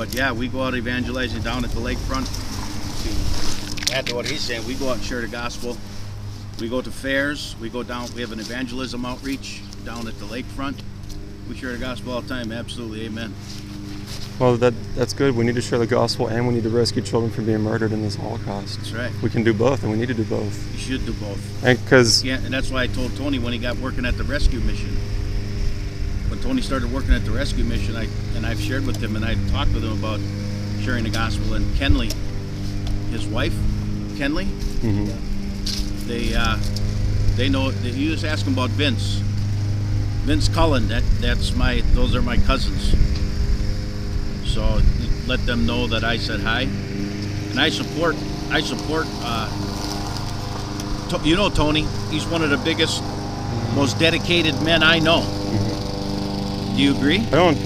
But yeah, we go out evangelizing down at the lakefront. To add to what he's saying, we go out and share the gospel. We go to fairs. We go down. We have an evangelism outreach down at the lakefront. We share the gospel all the time. Absolutely, amen. Well, that's good. We need to share the gospel, and we need to rescue children from being murdered in this Holocaust. That's right. We can do both, and we need to do both. You should do both. And and that's why I told Tony when he got working at the rescue mission. When Tony started working at the rescue mission, I've shared with him, and I talked with him about sharing the gospel. And Kenley, his wife, Kenley, they know. You just ask them about Vince Cullen. Those are my cousins. So let them know that I said hi, and I support. Tony. He's one of the biggest, most dedicated men I know. Do you agree? I don't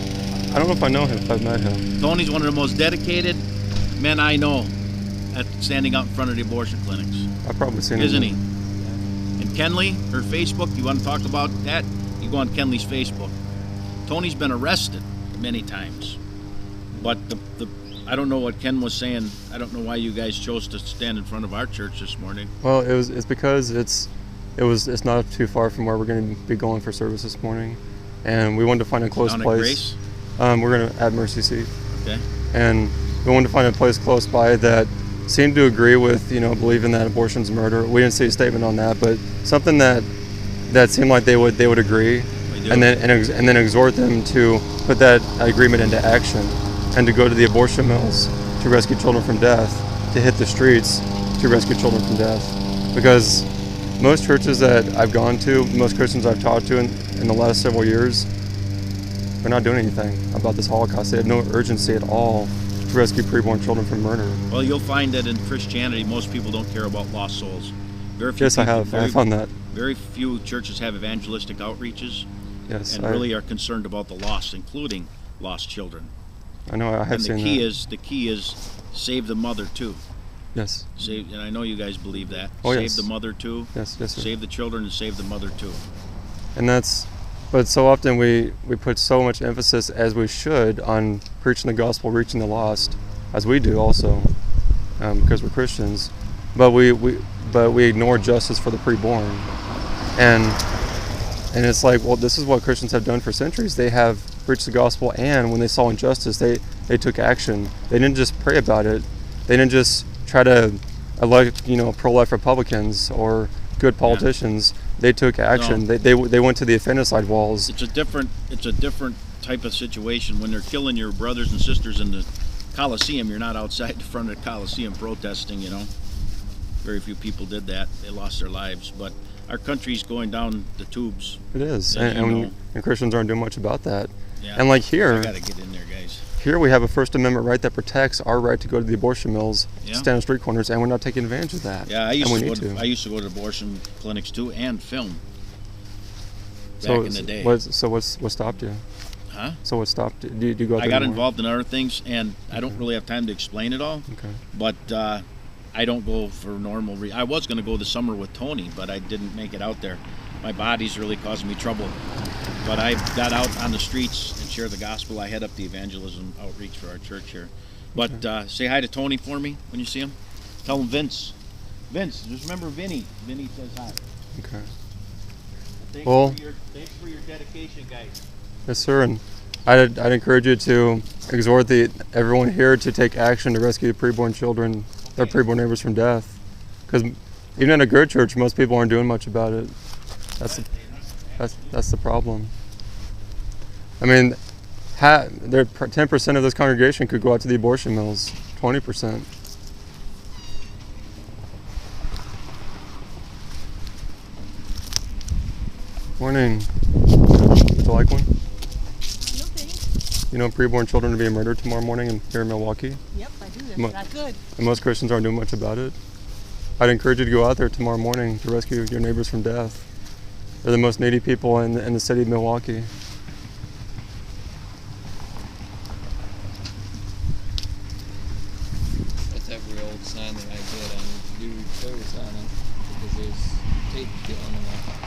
know if I know him. If I've met him. Tony's one of the most dedicated men I know at standing out in front of the abortion clinics. I've probably seen him. Isn't he? And Kenley, her Facebook. You want to talk about that? You go on Kenley's Facebook. Tony's been arrested many times. But I don't know what Ken was saying. I don't know why you guys chose to stand in front of our church this morning. Well, it's because it's not too far from where we're going to be going for service this morning, and we wanted to find a close place. We're going to at Mercy Seat. Okay. And we wanted to find a place close by that seemed to agree with believing that abortion's murder. We didn't see a statement on that, but something that seemed like they would agree, and then exhort them to put that agreement into action. And to go to the abortion mills to rescue children from death, to hit the streets to rescue children from death. Because most churches that I've gone to, most Christians I've talked to in the last several years, they're not doing anything about this Holocaust. They have no urgency at all to rescue preborn children from murder. Well, you'll find that in Christianity, most people don't care about lost souls. Yes, I have. I found that. Very few churches have evangelistic outreaches, and really are concerned about the lost, including lost children. I know, I have seen that. The key is save the mother too. Yes. And I know you guys believe that. Oh, save yes. the mother too. Yes, sir. Save the children and save the mother too. But so often we put so much emphasis, as we should, on preaching the gospel, reaching the lost, as we do also, because we're Christians. But we ignore justice for the preborn, and it's like, well, this is what Christians have done for centuries. They have preached the gospel, and when they saw injustice, they took action. They didn't just pray about it. They didn't just try to elect pro-life Republicans or good politicians. Yeah. They took action. No. They went to the infanticide walls. It's a different type of situation. When they're killing your brothers and sisters in the Coliseum, you're not outside the front of the Coliseum protesting. Very few people did that. They lost their lives. But our country's going down the tubes. It is, and Christians aren't doing much about that. Yeah. And like here, I gotta get in there, guys. Here we have a First Amendment right that protects our right to go to the abortion mills, stand on street corners, and we're not taking advantage of that. Yeah, I used to go to abortion clinics too and film. Back in the day. What stopped you? Huh? So what stopped you? Do you go out there I got anymore? involved in other things, and I don't really have time to explain it all. Okay. But I don't go for normal. I was going to go this summer with Tony, but I didn't make it out there. My body's really causing me trouble. But I got out on the streets and shared the gospel. I head up the evangelism outreach for our church here. But say hi to Tony for me when you see him. Tell him Vince. Vince, just remember Vinny. Vinny says hi. Okay. Thanks for your dedication, guys. Yes, sir. And I'd encourage you to exhort everyone here to take action to rescue the preborn children, their preborn neighbors from death. Because even in a good church, most people aren't doing much about it. That's the problem. I mean, 10% of this congregation could go out to the abortion mills. 20%. Morning. Would you like one? No thanks. You know, preborn children are being murdered tomorrow morning here in Milwaukee. Yep, I do. That's not good. And most Christians aren't doing much about it. I'd encourage you to go out there tomorrow morning to rescue your neighbors from death. They're the most needy people in the city of Milwaukee. That's every old sign that I get. I need to do service on it because there's tape going on.